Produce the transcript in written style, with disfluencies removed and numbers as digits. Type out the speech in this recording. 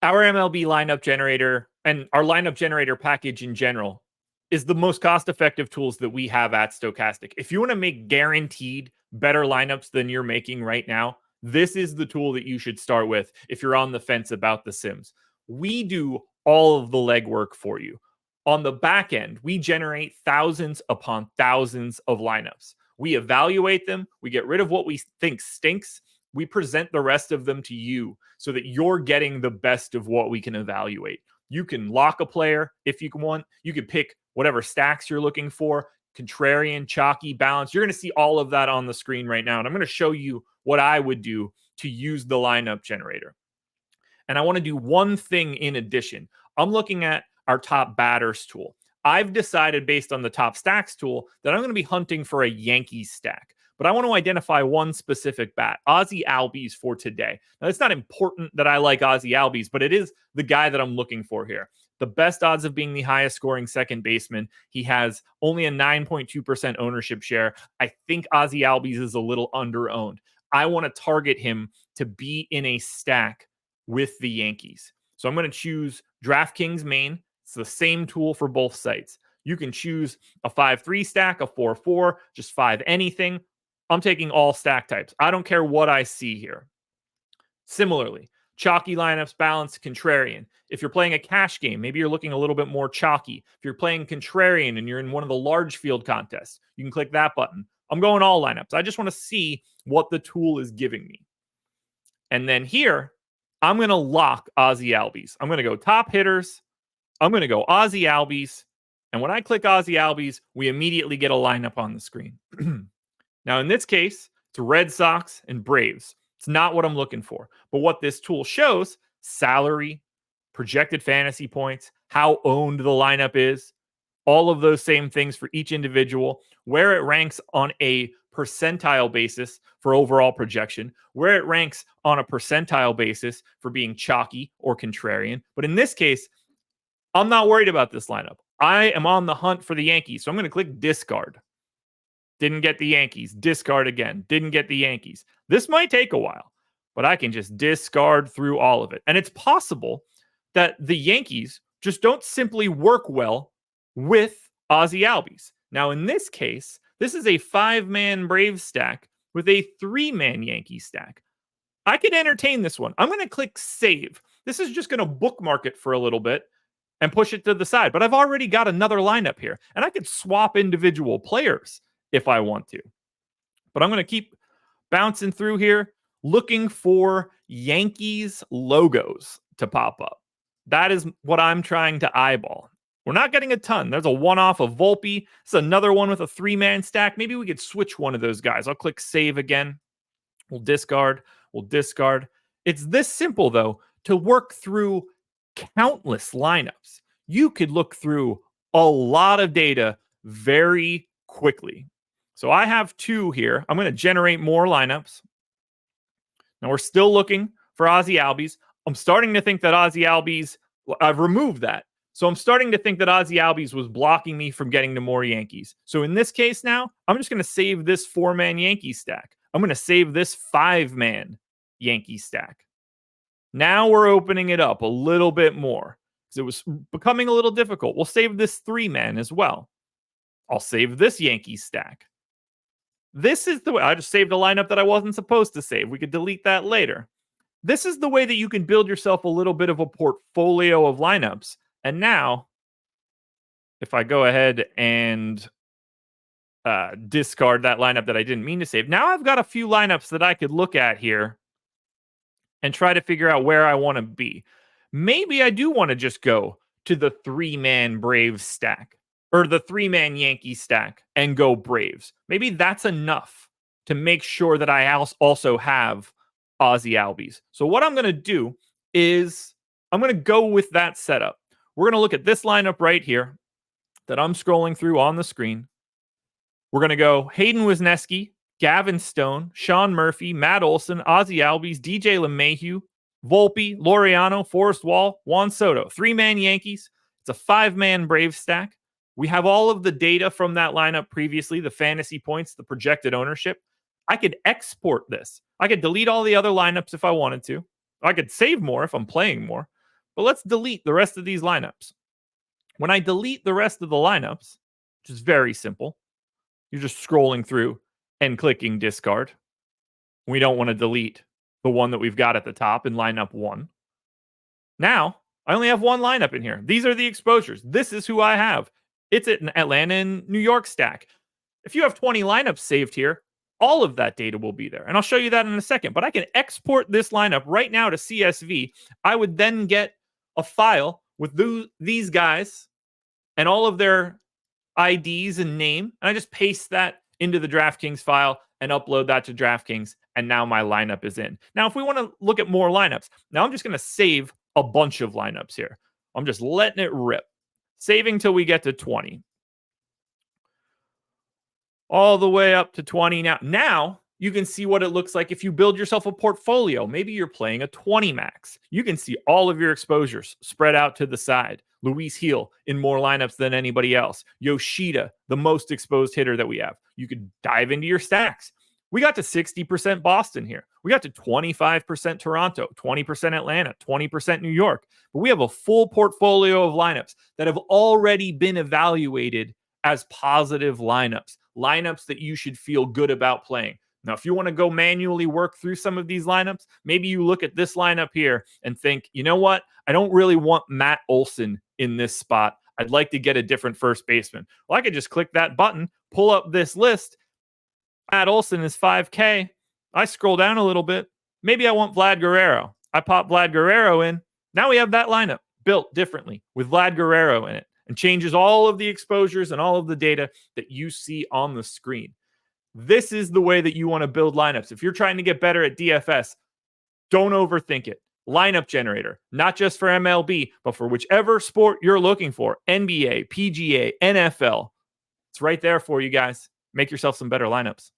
Our MLB lineup generator and our lineup generator package in general is the most cost-effective tools that we have at Stokastic. If you want to make guaranteed better lineups than you're making right now, this is the tool that you should start with if you're on the fence about the Sims. We do all of the legwork for you. On the back end, we generate thousands upon thousands of lineups. We evaluate them. We get rid of what we think stinks. We present the rest of them to you so that you're getting the best of what we can evaluate. You can lock a player if you want. You can pick whatever stacks you're looking for, contrarian, chalky, balance. You're going to see all of that on the screen right now. And I'm going to show you what I would do to use the lineup generator. And I want to do one thing in addition. I'm looking at our top batters tool. I've decided based on the top stacks tool that I'm going to be hunting for a Yankees stack. But I want to identify one specific bat, Ozzie Albies, for today. Now, it's not important that I like Ozzie Albies, but it is the guy that I'm looking for here. The best odds of being the highest scoring second baseman. He has only a 9.2% ownership share. I think Ozzie Albies is a little under-owned. I want to target him to be in a stack with the Yankees. So I'm going to choose DraftKings main. It's the same tool for both sites. You can choose a 5-3 stack, a 4-4, just 5 anything. I'm taking all stack types. I don't care what I see here. Similarly, chalky lineups, balanced, contrarian. If you're playing a cash game, maybe you're looking a little bit more chalky. If you're playing contrarian and you're in one of the large field contests, you can click that button. I'm going all lineups. I just want to see what the tool is giving me. And then here, I'm going to lock Ozzie Albies. I'm going to go top hitters. I'm going to go Ozzie Albies. And when I click Ozzie Albies, we immediately get a lineup on the screen. Now, in this case, it's Red Sox and Braves. It's not what I'm looking for. But what this tool shows, salary, projected fantasy points, how owned the lineup is, all of those same things for each individual, where it ranks on a percentile basis for overall projection, where it ranks on a percentile basis for being chalky or contrarian. But in this case, I'm not worried about this lineup. I am on the hunt for the Yankees, so I'm going to click discard. Didn't get the Yankees. Discard again. Didn't get the Yankees. This might take a while, but I can just discard through all of it. And it's possible that the Yankees just don't simply work well with Ozzie Albies. Now, in this case, this is a 5-man Braves stack with a 3-man Yankee stack. I could entertain this one. I'm going to click save. This is just going to bookmark it for a little bit and push it to the side. But I've already got another lineup here, and I could swap individual players if I want to. But I'm going to keep bouncing through here, looking for Yankees logos to pop up. That is what I'm trying to eyeball. We're not getting a ton. There's a one-off of Volpe. It's another one with a 3-man stack. Maybe we could switch one of those guys. I'll click save again. We'll discard. We'll discard. It's this simple, though, to work through countless lineups. You could look through a lot of data very quickly. So I have 2 here. I'm going to generate more lineups. Now we're still looking for Ozzie Albies. I'm starting to think that Ozzie Albies, I've removed that. So I'm starting to think that Ozzie Albies was blocking me from getting to more Yankees. So in this case now, I'm just going to save this 4-man Yankee stack. I'm going to save this 5-man Yankee stack. Now we're opening it up a little bit more because it was becoming a little difficult. We'll save this 3-man as well. I'll save this Yankee stack. This is the way. I just saved a lineup that I wasn't supposed to save. We could delete that later. This is the way that you can build yourself a little bit of a portfolio of lineups. And now, if I go ahead and discard that lineup that I didn't mean to save, now I've got a few lineups that I could look at here and try to figure out where I want to be. Maybe I do want to just go to the 3-man Braves stack or the 3-man Yankee stack and go Braves. Maybe that's enough to make sure that I also have Ozzie Albies. So what I'm going to do is I'm going to go with that setup. We're going to look at this lineup right here that I'm scrolling through on the screen. We're going to go Hayden Wesneski, Gavin Stone, Sean Murphy, Matt Olson, Ozzie Albies, DJ LeMahieu, Volpe, Laureano, Forrest Wall, Juan Soto. 3-man Yankees. It's a 5-man Braves stack. We have all of the data from that lineup previously, the fantasy points, the projected ownership. I could export this. I could delete all the other lineups if I wanted to. I could save more if I'm playing more. But let's delete the rest of these lineups. When I delete the rest of the lineups, which is very simple, you're just scrolling through and clicking discard. We don't want to delete the one that we've got at the top in lineup 1. Now, I only have one lineup in here. These are the exposures. This is who I have. It's an Atlanta and New York stack. If you have 20 lineups saved here, all of that data will be there. And I'll show you that in a second. But I can export this lineup right now to CSV. I would then get a file with these guys and all of their IDs and name. And I just paste that into the DraftKings file and upload that to DraftKings. And now my lineup is in. Now, if we want to look at more lineups, now I'm just going to save a bunch of lineups here. I'm just letting it rip. Saving till we get to 20. All the way up to 20 now. Now you can see what it looks like if you build yourself a portfolio. Maybe you're playing a 20 max. You can see all of your exposures spread out to the side. Luis Heel in more lineups than anybody else. Yoshida, the most exposed hitter that we have. You could dive into your stacks. We got to 60% Boston here. We got to 25% Toronto, 20% Atlanta, 20% New York. But we have a full portfolio of lineups that have already been evaluated as positive lineups. Lineups that you should feel good about playing. Now, if you want to go manually work through some of these lineups, maybe you look at this lineup here and think, you know what? I don't really want Matt Olson in this spot. I'd like to get a different first baseman. Well, I could just click that button, pull up this list. Matt Olson is 5K. I scroll down a little bit. Maybe I want Vlad Guerrero. I pop Vlad Guerrero in. Now we have that lineup built differently with Vlad Guerrero in it and changes all of the exposures and all of the data that you see on the screen. This is the way that you want to build lineups. If you're trying to get better at DFS, don't overthink it. Lineup Generator, not just for MLB, but for whichever sport you're looking for. NBA, PGA, NFL. It's right there for you guys. Make yourself some better lineups.